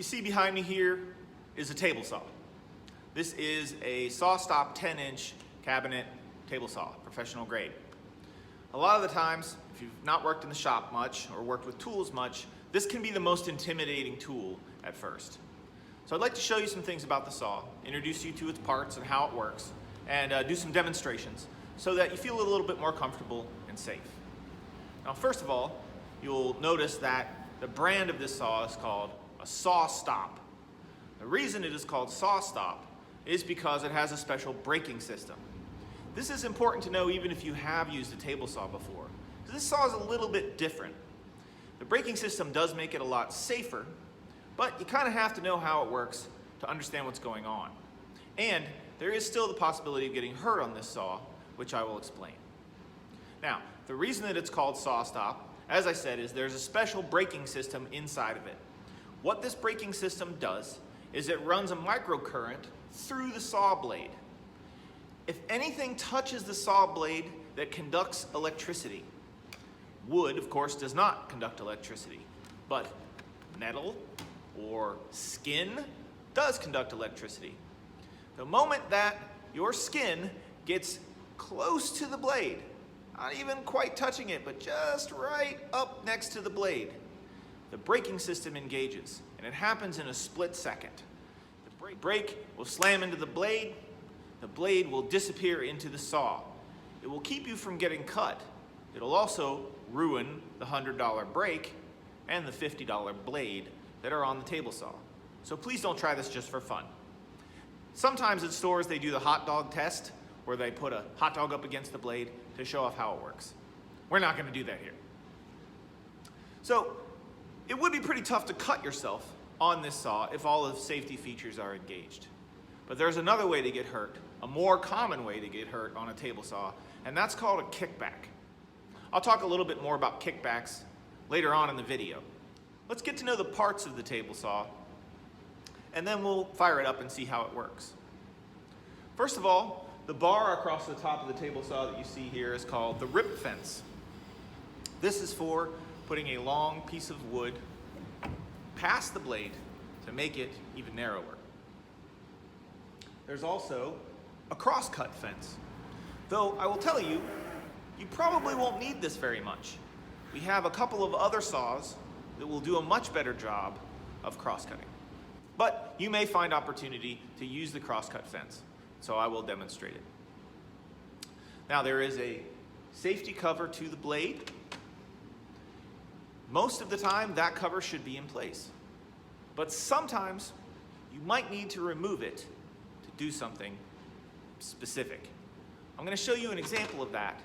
you see behind me here is a table saw. This is a SawStop 10-inch cabinet table saw, professional grade. A lot of the times, if you've not worked in the shop much or worked with tools much, this can be the most intimidating tool at first. So I'd like to show you some things about the saw, introduce you to its parts and how it works, and do some demonstrations so that you feel a little bit more comfortable and safe. Now, first of all, you'll notice that the brand of this saw is called a SawStop. The reason it is called SawStop is because it has a special braking system. This is important to know even if you have used a table saw before, because this saw is a little bit different. The braking system does make it a lot safer, but you kind of have to know how it works to understand what's going on. And there is still the possibility of getting hurt on this saw, which I will explain. Now, the reason that it's called SawStop, as I said, is there's a special braking system inside of it. What this braking system does is it runs a microcurrent through the saw blade. If anything touches the saw blade that conducts electricity, wood, of course, does not conduct electricity, but metal or skin does conduct electricity. The moment that your skin gets close to the blade, not even quite touching it, but just right up next to the blade, the braking system engages, and it happens in a split second. The brake will slam into the blade will disappear into the saw. It will keep you from getting cut. It'll also ruin the $100 brake and the $50 blade that are on the table saw. So please don't try this just for fun. Sometimes at stores they do the hot dog test, where they put a hot dog up against the blade to show off how it works. We're not going to do that here. So it would be pretty tough to cut yourself on this saw if all of the safety features are engaged. But there's another way to get hurt, a more common way to get hurt on a table saw, and that's called a kickback. I'll talk a little bit more about kickbacks later on in the video. Let's get to know the parts of the table saw, and then we'll fire it up and see how it works. First of all, the bar across the top of the table saw that you see here is called the rip fence. This is for putting a long piece of wood past the blade to make it even narrower. There's also a crosscut fence, though I will tell you, you probably won't need this very much. We have a couple of other saws that will do a much better job of cross-cutting. But you may find opportunity to use the crosscut fence, so I will demonstrate it. Now, there is a safety cover to the blade. Most of the time, that cover should be in place. But sometimes, you might need to remove it to do something specific. I'm going to show you an example of that,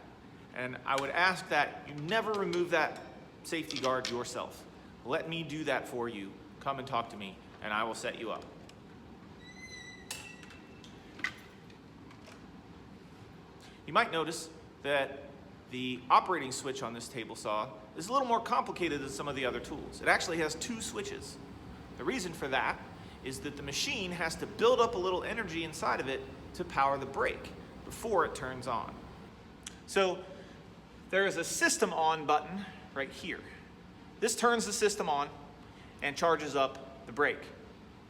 and I would ask that you never remove that safety guard yourself. Let me do that for you. Come and talk to me, and I will set you up. You might notice that the operating switch on this table saw is a little more complicated than some of the other tools. It actually has two switches. The reason for that is that the machine has to build up a little energy inside of it to power the brake before it turns on. So there is a system on button right here. This turns the system on and charges up the brake.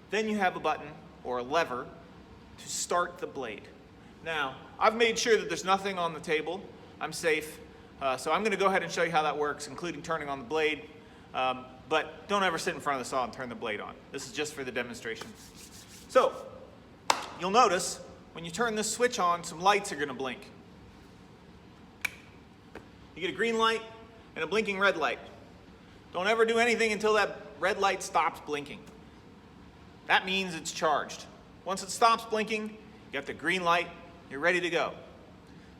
Then you have a button or a lever to start the blade. Now, I've made sure that there's nothing on the table. I'm safe. So I'm going to go ahead and show you how that works, including turning on the blade. But don't ever sit in front of the saw and turn the blade on. This is just for the demonstration. So you'll notice when you turn this switch on, some lights are going to blink. You get a green light and a blinking red light. Don't ever do anything until that red light stops blinking. That means it's charged. Once it stops blinking, you got the green light, you're ready to go.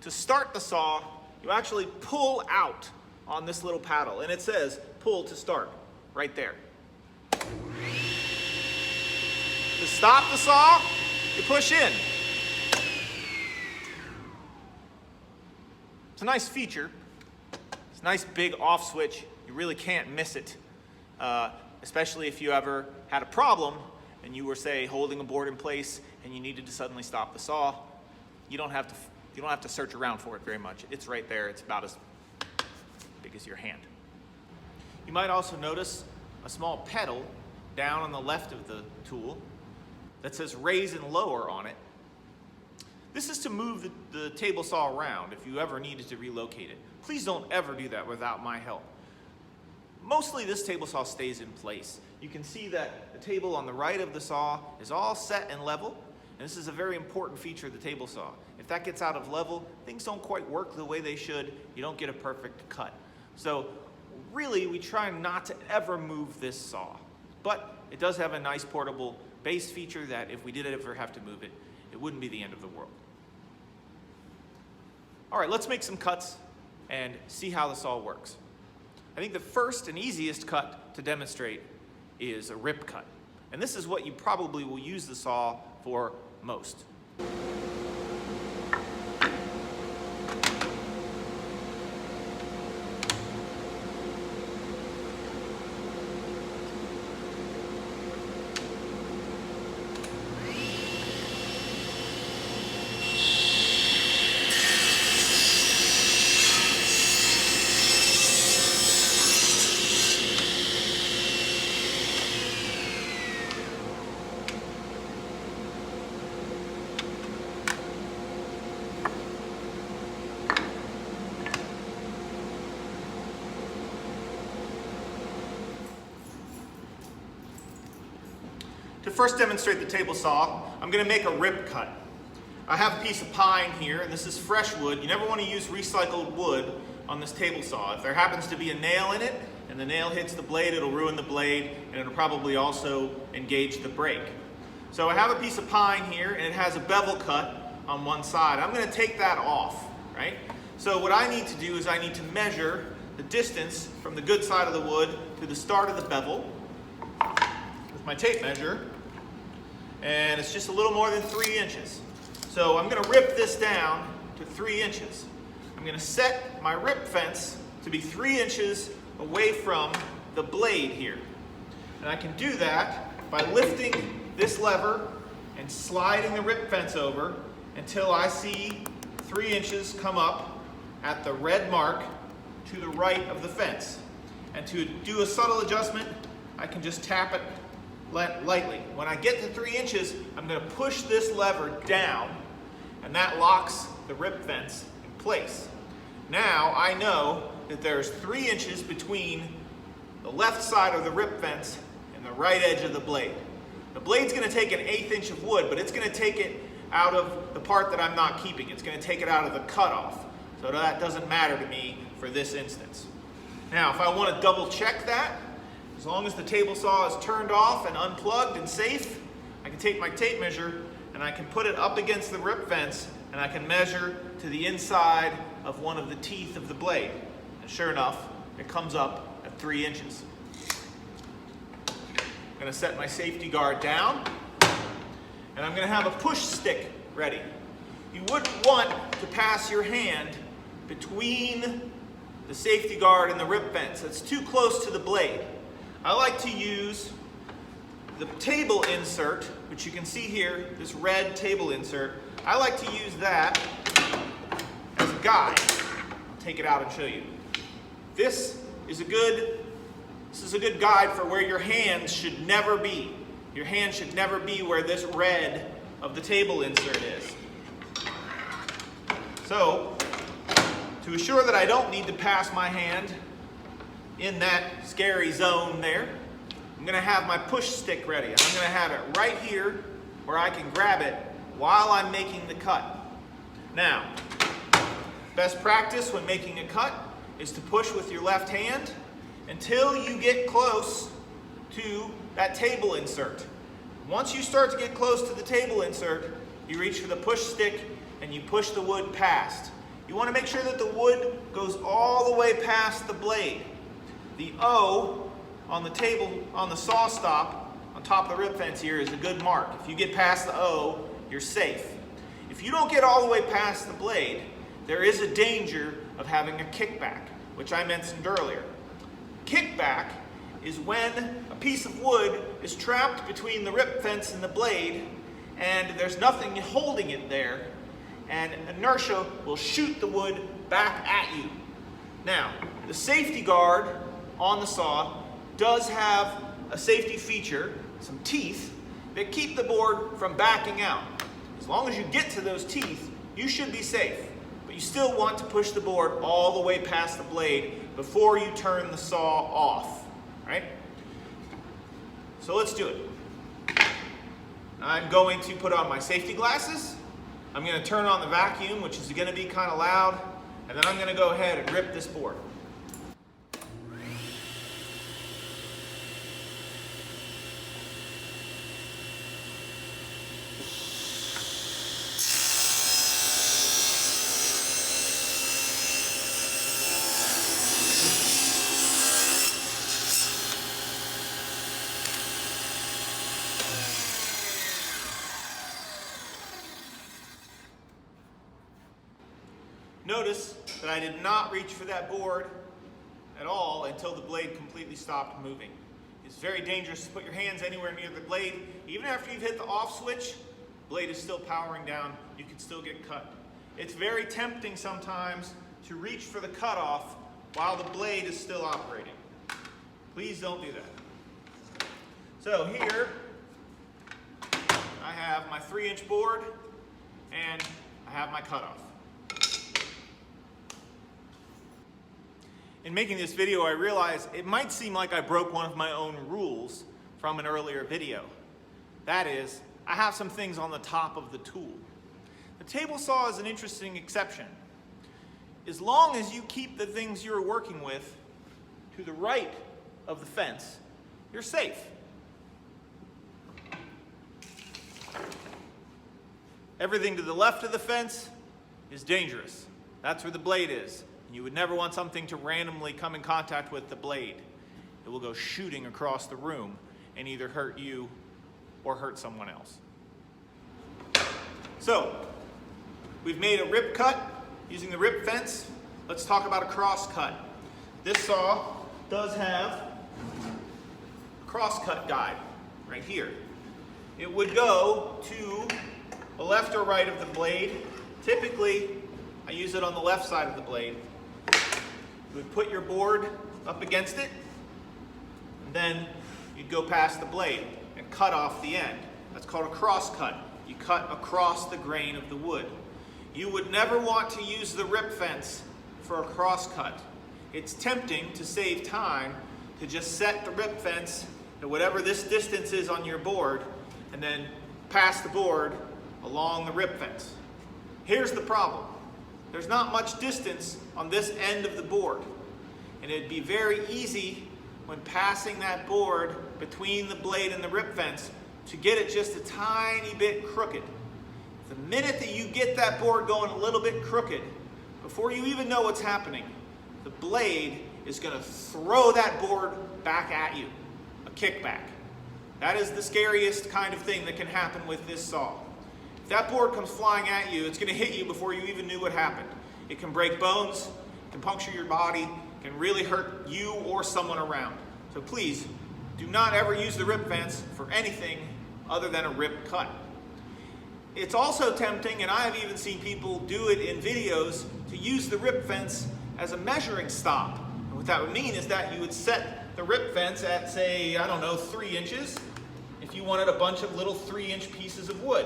To start the saw, you actually pull out on this little paddle, and it says pull to start right there. To stop the saw, you push in. It's a nice feature. It's a nice big off switch. You really can't miss it, especially if you ever had a problem and you were, say, holding a board in place and you needed to suddenly stop the saw. You don't have to search around for it very much. It's right there. It's about as big as your hand. You might also notice a small pedal down on the left of the tool that says raise and lower on it. This is to move the table saw around if you ever needed to relocate it. Please don't ever do that without my help. Mostly this table saw stays in place. You can see that the table on the right of the saw is all set and level, and this is a very important feature of the table saw. If that gets out of level, things don't quite work the way they should. You don't get a perfect cut. So really, we try not to ever move this saw, but it does have a nice portable base feature that if we did ever have to move it, it wouldn't be the end of the world. All right, let's make some cuts and see how the saw works. I think the first and easiest cut to demonstrate is a rip cut. And this is what you probably will use the saw for most. To first demonstrate the table saw, I'm going to make a rip cut. I have a piece of pine here, and this is fresh wood. You never want to use recycled wood on this table saw. If there happens to be a nail in it, and the nail hits the blade, it'll ruin the blade, and it'll probably also engage the brake. So I have a piece of pine here, and it has a bevel cut on one side. I'm going to take that off, right? So what I need to do is I need to measure the distance from the good side of the wood to the start of the bevel with my tape measure. And it's just a little more than 3 inches. So I'm going to rip this down to 3 inches. I'm going to set my rip fence to be 3 inches away from the blade here. And I can do that by lifting this lever and sliding the rip fence over until I see 3 inches come up at the red mark to the right of the fence. And to do a subtle adjustment, I can just tap it lightly. When I get to 3 inches, I'm going to push this lever down, and that locks the rip fence in place. Now I know that there's 3 inches between the left side of the rip fence and the right edge of the blade. The blade's going to take an 1/8 inch of wood, but it's going to take it out of the part that I'm not keeping. It's going to take it out of the cutoff. So that doesn't matter to me for this instance. Now, if I want to double check that, as long as the table saw is turned off and unplugged and safe, I can take my tape measure and I can put it up against the rip fence and I can measure to the inside of one of the teeth of the blade. And sure enough, it comes up at 3 inches. I'm going to set my safety guard down and I'm going to have a push stick ready. You wouldn't want to pass your hand between the safety guard and the rip fence. It's too close to the blade. I like to use the table insert, which you can see here, this red table insert. I like to use that as a guide. I'll take it out and show you. This is a good guide for where your hands should never be. Your hand should never be where this red of the table insert is. So, to assure that I don't need to pass my hand in that scary zone there, I'm going to have my push stick ready. I'm going to have it right here where I can grab it while I'm making the cut. Now, best practice when making a cut is to push with your left hand until you get close to that table insert. Once you start to get close to the table insert, you reach for the push stick and you push the wood past. You want to make sure that the wood goes all the way past the blade. The O on the table, on the saw stop, on top of the rip fence here is a good mark. If you get past the O, you're safe. If you don't get all the way past the blade, there is a danger of having a kickback, which I mentioned earlier. Kickback is when a piece of wood is trapped between the rip fence and the blade, and there's nothing holding it there, and inertia will shoot the wood back at you. Now, the safety guard on the saw does have a safety feature, some teeth, that keep the board from backing out. As long as you get to those teeth, you should be safe. But you still want to push the board all the way past the blade before you turn the saw off, right? So let's do it. I'm going to put on my safety glasses. I'm going to turn on the vacuum, which is going to be kind of loud, and then I'm going to go ahead and rip this board. Notice that I did not reach for that board at all until the blade completely stopped moving. It's very dangerous to put your hands anywhere near the blade. Even after you've hit the off switch, the blade is still powering down. You can still get cut. It's very tempting sometimes to reach for the cutoff while the blade is still operating. Please don't do that. So here, I have my 3-inch board and I have my cutoff. In making this video, I realized it might seem like I broke one of my own rules from an earlier video. That is, I have some things on the top of the tool. The table saw is an interesting exception. As long as you keep the things you're working with to the right of the fence, you're safe. Everything to the left of the fence is dangerous. That's where the blade is. You would never want something to randomly come in contact with the blade. It will go shooting across the room and either hurt you or hurt someone else. So, we've made a rip cut using the rip fence. Let's talk about a cross cut. This saw does have a cross cut guide right here. It would go to the left or right of the blade. Typically, I use it on the left side of the blade. You would put your board up against it, and then you'd go past the blade and cut off the end. That's called a cross cut. You cut across the grain of the wood. You would never want to use the rip fence for a cross cut. It's tempting to save time to just set the rip fence at whatever this distance is on your board and then pass the board along the rip fence. Here's the problem. There's not much distance on this end of the board, and it'd be very easy when passing that board between the blade and the rip fence to get it just a tiny bit crooked. The minute that you get that board going a little bit crooked, before you even know what's happening, the blade is going to throw that board back at you, a kickback. That is the scariest kind of thing that can happen with this saw. If that board comes flying at you, it's going to hit you before you even knew what happened. It can break bones, can puncture your body, can really hurt you or someone around. So please, do not ever use the rip fence for anything other than a rip cut. It's also tempting, and I have even seen people do it in videos, to use the rip fence as a measuring stop. And what that would mean is that you would set the rip fence at, say, I don't know, 3 inches, if you wanted a bunch of little 3-inch pieces of wood.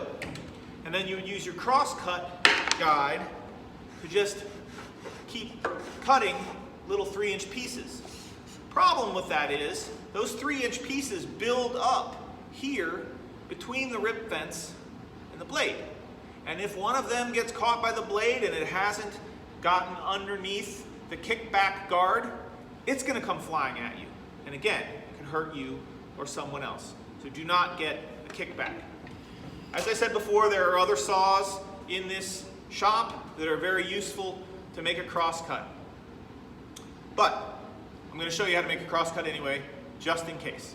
And then you would use your cross-cut guide to just keep cutting little 3-inch pieces. Problem with that is, those 3-inch pieces build up here between the rip fence and the blade. And if one of them gets caught by the blade and it hasn't gotten underneath the kickback guard, it's going to come flying at you. And again, it can hurt you or someone else. So do not get a kickback. As I said before, there are other saws in this shop that are very useful to make a cross cut. But I'm going to show you how to make a cross cut anyway, just in case.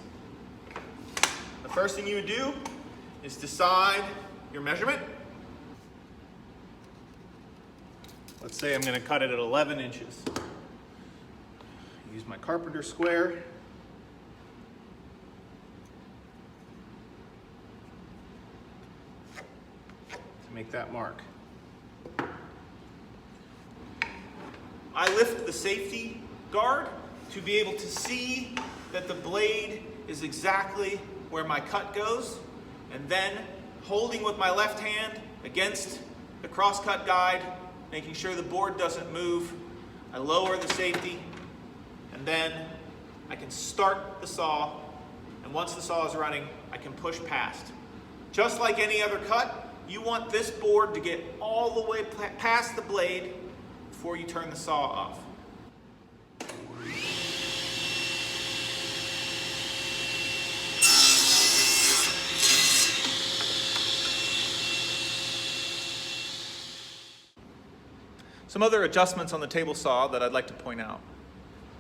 The first thing you would do is decide your measurement. Let's say I'm going to cut it at 11 inches. Use my carpenter square. Make that mark. I lift the safety guard to be able to see that the blade is exactly where my cut goes, and then holding with my left hand against the crosscut guide, making sure the board doesn't move, I lower the safety, and then I can start the saw, and once the saw is running, I can push past. Just like any other cut, you want this board to get all the way past the blade before you turn the saw off. Some other adjustments on the table saw that I'd like to point out.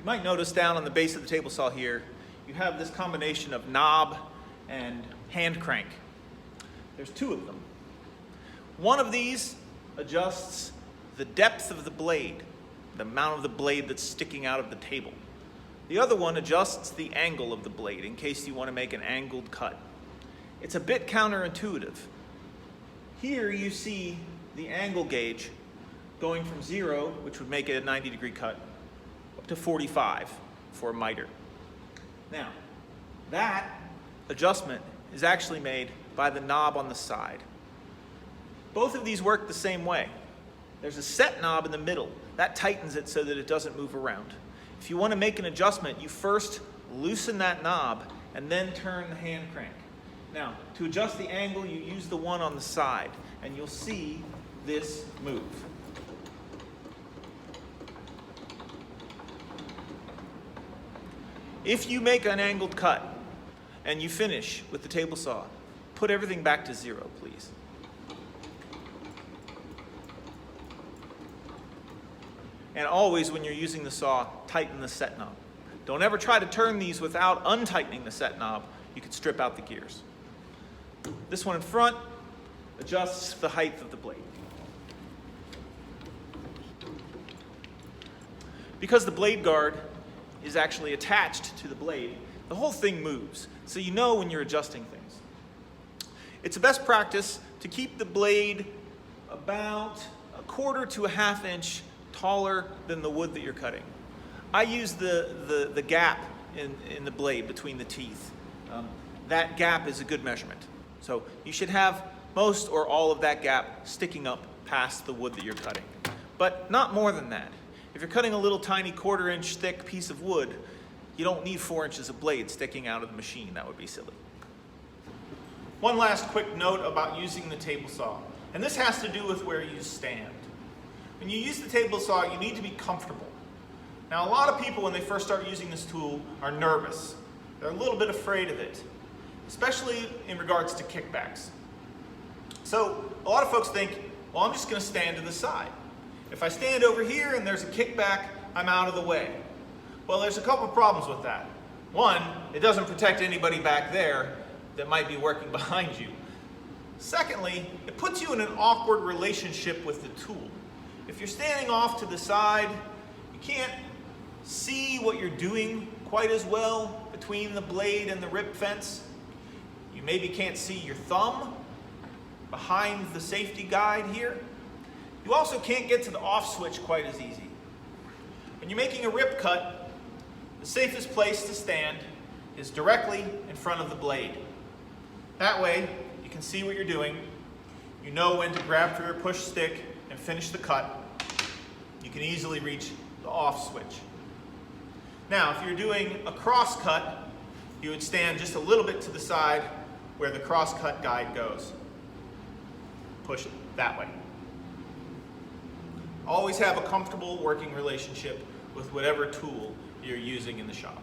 You might notice down on the base of the table saw here, you have this combination of knob and hand crank. There's two of them. One of these adjusts the depth of the blade, the amount of the blade that's sticking out of the table. The other one adjusts the angle of the blade in case you want to make an angled cut. It's a bit counterintuitive. Here you see the angle gauge going from 0, which would make it a 90-degree cut, up to 45 for a miter. Now, that adjustment is actually made by the knob on the side. Both of these work the same way. There's a set knob in the middle. That tightens it so that it doesn't move around. If you want to make an adjustment, you first loosen that knob and then turn the hand crank. Now, to adjust the angle, you use the one on the side, and you'll see this move. If you make an angled cut and you finish with the table saw, put everything back to 0, please. And always, when you're using the saw, tighten the set knob. Don't ever try to turn these without untightening the set knob. You could strip out the gears. This one in front adjusts the height of the blade. Because the blade guard is actually attached to the blade, the whole thing moves, so you know when you're adjusting things. It's a best practice to keep the blade about 1/4 to 1/2 inch taller than the wood that you're cutting. I use the gap in the blade between the teeth. That gap is a good measurement. So you should have most or all of that gap sticking up past the wood that you're cutting, but not more than that. If you're cutting a little tiny 1/4 inch thick piece of wood, you don't need 4 inches of blade sticking out of the machine. That would be silly. One last quick note about using the table saw, and this has to do with where you stand. When you use the table saw, you need to be comfortable. Now, a lot of people, when they first start using this tool, are nervous. They're a little bit afraid of it, especially in regards to kickbacks. So a lot of folks think, well, I'm just going to stand to the side. If I stand over here and there's a kickback, I'm out of the way. Well, there's a couple of problems with that. One, it doesn't protect anybody back there that might be working behind you. Secondly, it puts you in an awkward relationship with the tool. If you're standing off to the side, you can't see what you're doing quite as well between the blade and the rip fence. You maybe can't see your thumb behind the safety guide here. You also can't get to the off switch quite as easy. When you're making a rip cut, the safest place to stand is directly in front of the blade. That way, you can see what you're doing. You know when to grab for your push stick and finish the cut. You can easily reach the off switch. Now, if you're doing a cross cut, you would stand just a little bit to the side where the cross cut guide goes. Push it that way. Always have a comfortable working relationship with whatever tool you're using in the shop.